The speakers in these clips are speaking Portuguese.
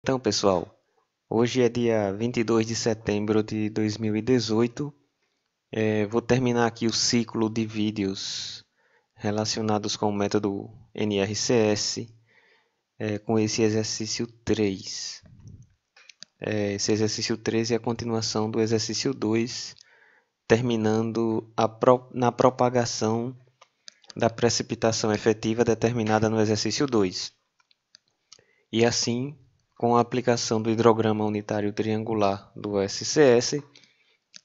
Então, pessoal, hoje é dia 22 de setembro de 2018. Vou terminar aqui o ciclo de vídeos relacionados com o método NRCS, com esse exercício 3. Esse exercício 3 é a continuação do exercício 2, terminando na propagação da precipitação efetiva determinada no exercício 2. E assim, com a aplicação do hidrograma unitário triangular do SCS,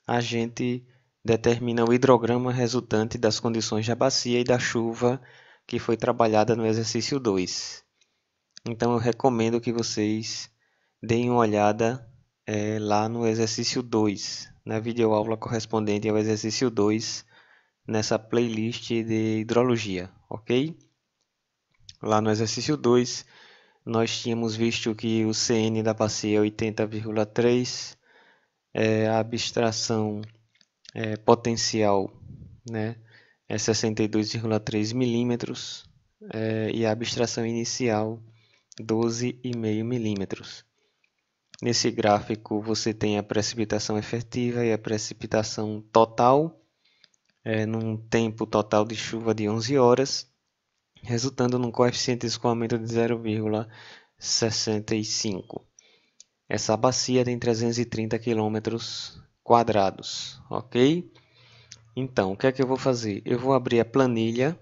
a gente determina o hidrograma resultante das condições da bacia e da chuva que foi trabalhada no exercício 2. Então eu recomendo que vocês deem uma olhada lá no exercício 2, na videoaula correspondente ao exercício 2, nessa playlist de hidrologia, ok? Lá no exercício 2, nós tínhamos visto que o CN da bacia é 80,3, a abstração potencial, né, é 62,3 milímetros, e a abstração inicial 12,5 milímetros. Nesse gráfico você tem a precipitação efetiva e a precipitação total, num tempo total de chuva de 11 horas, resultando num coeficiente de escoamento de 0,65. Essa bacia tem 330 quilômetros quadrados, ok? Então, o que é que eu vou fazer? Eu vou abrir a planilha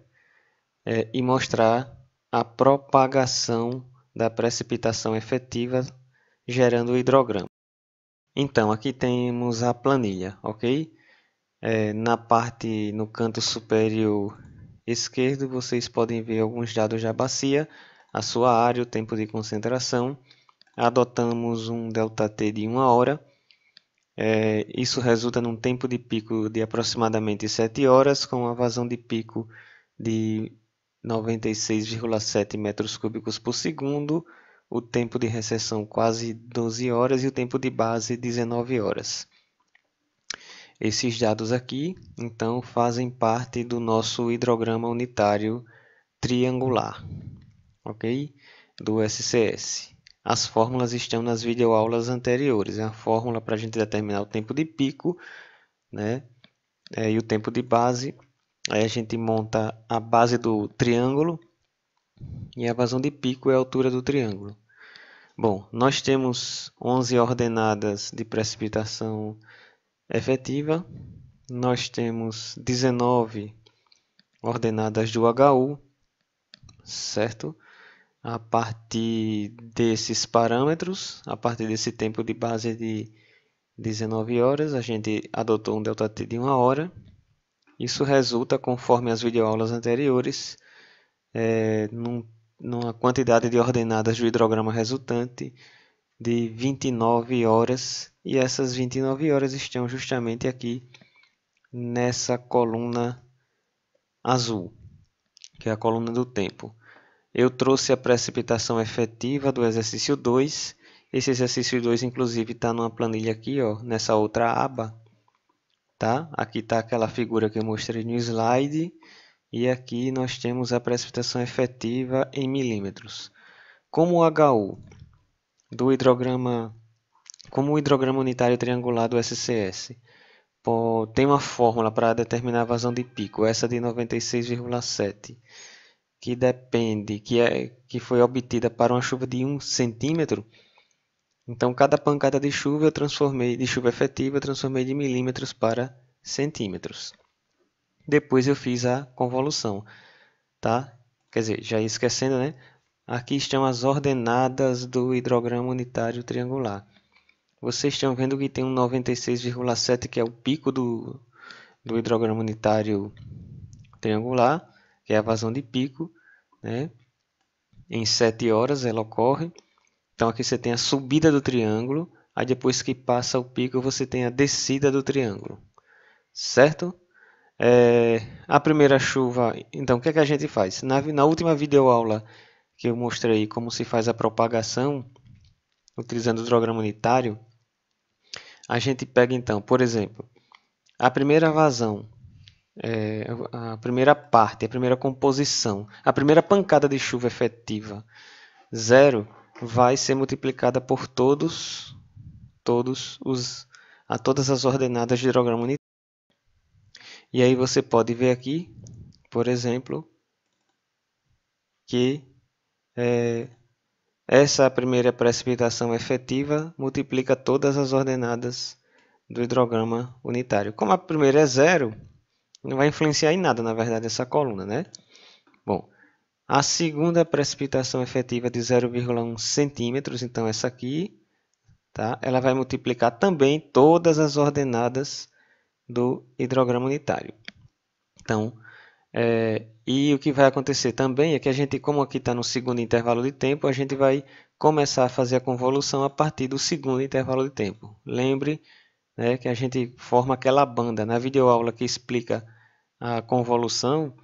e mostrar a propagação da precipitação efetiva gerando o hidrograma. Então, aqui temos a planilha, ok? No canto superior esquerdo, vocês podem ver alguns dados da bacia, a sua área, o tempo de concentração. Adotamos um ΔT de 1 hora. Isso resulta num tempo de pico de aproximadamente 7 horas, com uma vazão de pico de 96,7 metros cúbicos por segundo, o tempo de recessão quase 12 horas e o tempo de base 19 horas. Esses dados aqui, então, fazem parte do nosso hidrograma unitário triangular, ok? Do SCS. As fórmulas estão nas videoaulas anteriores. A fórmula para a gente determinar o tempo de pico, né? E o tempo de base. Aí a gente monta a base do triângulo e a vazão de pico é a altura do triângulo. Bom, nós temos 11 ordenadas de precipitação efetiva. Nós temos 19 ordenadas do HU, certo? A partir desses parâmetros, a partir desse tempo de base de 19 horas, a gente adotou um ΔT de 1 hora. Isso resulta, conforme as videoaulas anteriores, numa quantidade de ordenadas do hidrograma resultante de 29 horas. E essas 29 horas estão justamente aqui nessa coluna azul, que é a coluna do tempo. Eu trouxe a precipitação efetiva do exercício 2. Esse exercício 2, inclusive, está numa planilha aqui, ó, nessa outra aba. Tá? Aqui está aquela figura que eu mostrei no slide. E aqui nós temos a precipitação efetiva em milímetros. Como o HU do hidrograma, como o hidrograma unitário triangular do SCS, tem uma fórmula para determinar a vazão de pico, essa de 96,7. Que foi obtida para uma chuva de 1 centímetro. Então, cada pancada de chuva de chuva efetiva, eu transformei de milímetros para centímetros. Depois eu fiz a convolução, tá? Quer dizer, já ia esquecendo, né? Aqui estão as ordenadas do hidrograma unitário triangular. Vocês estão vendo que tem um 96,7, que é o pico do hidrograma unitário triangular, que é a vazão de pico, né? Em 7 horas ela ocorre. Então aqui você tem a subida do triângulo, aí depois que passa o pico você tem a descida do triângulo, certo? A primeira chuva, então o que é que a gente faz? Na última videoaula que eu mostrei como se faz a propagação utilizando o hidrograma unitário, a gente pega então, por exemplo, a primeira vazão, a primeira parte, a primeira composição, a primeira pancada de chuva efetiva, 0, vai ser multiplicada por todas as ordenadas de hidrograma unitário. E aí você pode ver aqui, por exemplo, que essa primeira precipitação efetiva multiplica todas as ordenadas do hidrograma unitário. Como a primeira é zero, não vai influenciar em nada, na verdade, essa coluna, né? Bom, a segunda precipitação efetiva de 0,1 centímetros, então essa aqui, tá? Ela vai multiplicar também todas as ordenadas do hidrograma unitário. Então, e o que vai acontecer também é que a gente, como aqui está no segundo intervalo de tempo, a gente vai começar a fazer a convolução a partir do segundo intervalo de tempo. Lembre, né, que a gente forma aquela banda. Na videoaula que explica a convolução,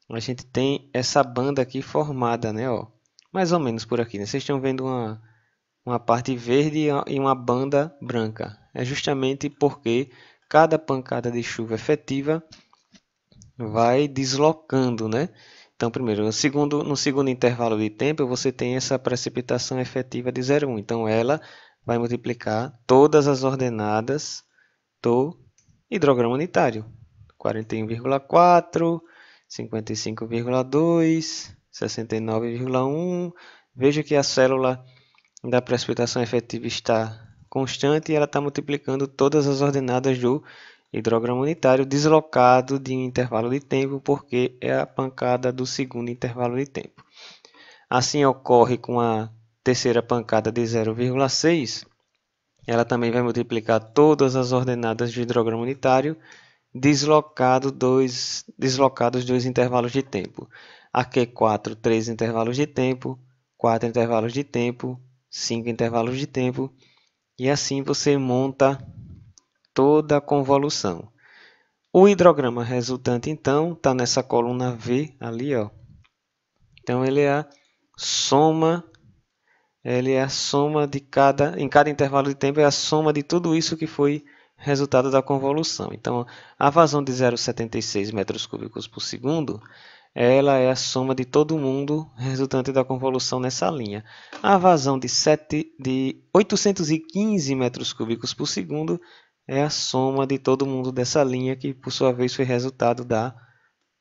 a gente tem essa banda aqui formada, né, ó, mais ou menos por aqui, né? Vocês estão vendo uma parte verde e uma banda branca. É justamente porque cada pancada de chuva efetiva vai deslocando, né? Então, primeiro, no segundo intervalo de tempo, você tem essa precipitação efetiva de 0,1. Então, ela vai multiplicar todas as ordenadas do hidrograma unitário. 41,4, 55,2, 69,1. Veja que a célula da precipitação efetiva está constante e ela está multiplicando todas as ordenadas do hidrograma unitário deslocado de um intervalo de tempo, porque é a pancada do segundo intervalo de tempo. Assim ocorre com a terceira pancada de 0,6. Ela também vai multiplicar todas as ordenadas do hidrograma unitário deslocados dois intervalos de tempo. Aqui 4, 3 intervalos de tempo, 4 intervalos de tempo, 5 intervalos de tempo, e assim você monta toda a convolução. O hidrograma resultante, então, está nessa coluna V ali, ó. Então, ele é a soma de em cada intervalo de tempo, é a soma de tudo isso que foi resultado da convolução. Então, a vazão de 0,76 metros cúbicos por segundo, ela é a soma de todo mundo resultante da convolução nessa linha. A vazão de 815 metros cúbicos por segundo é a soma de todo mundo dessa linha, que por sua vez foi resultado da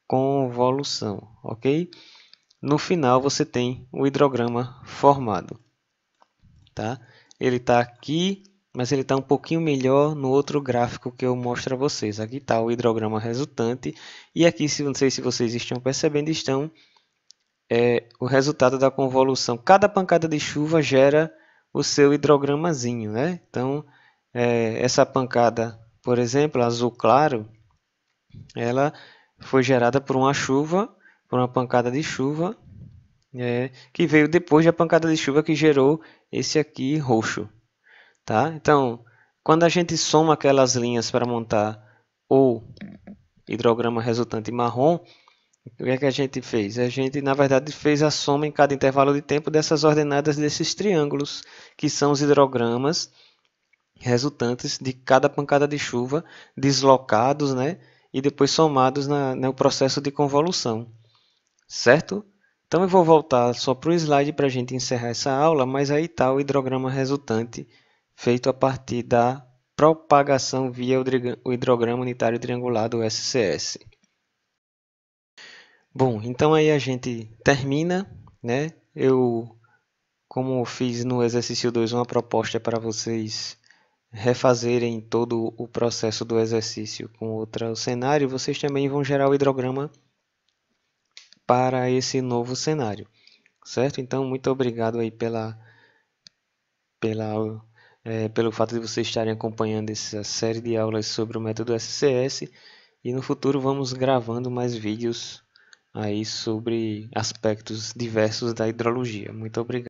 convolução, ok? No final você tem o hidrograma formado, tá? Ele está aqui, mas ele está um pouquinho melhor no outro gráfico que eu mostro a vocês. Aqui está o hidrograma resultante e aqui, não sei se vocês estão percebendo, estão o resultado da convolução. Cada pancada de chuva gera o seu hidrogramazinho, né? Então, essa pancada, por exemplo, azul claro, ela foi gerada por uma pancada de chuva, que veio depois da pancada de chuva que gerou esse aqui roxo, tá? Então, quando a gente soma aquelas linhas para montar o hidrograma resultante marrom, o que é que a gente fez? A gente, na verdade, fez a soma em cada intervalo de tempo dessas ordenadas desses triângulos, que são os hidrogramas resultantes de cada pancada de chuva, deslocados, né? E depois somados no processo de convolução, certo? Então eu vou voltar só para o slide para a gente encerrar essa aula, mas aí está o hidrograma resultante feito a partir da propagação via o hidrograma unitário triangular do SCS. Bom, então aí a gente termina, né? Como fiz no exercício 2, uma proposta para vocês refazerem todo o processo do exercício com outro cenário, vocês também vão gerar o hidrograma para esse novo cenário, certo? Então, muito obrigado aí pelo fato de vocês estarem acompanhando essa série de aulas sobre o método SCS, e no futuro vamos gravando mais vídeos aí sobre aspectos diversos da hidrologia. Muito obrigado.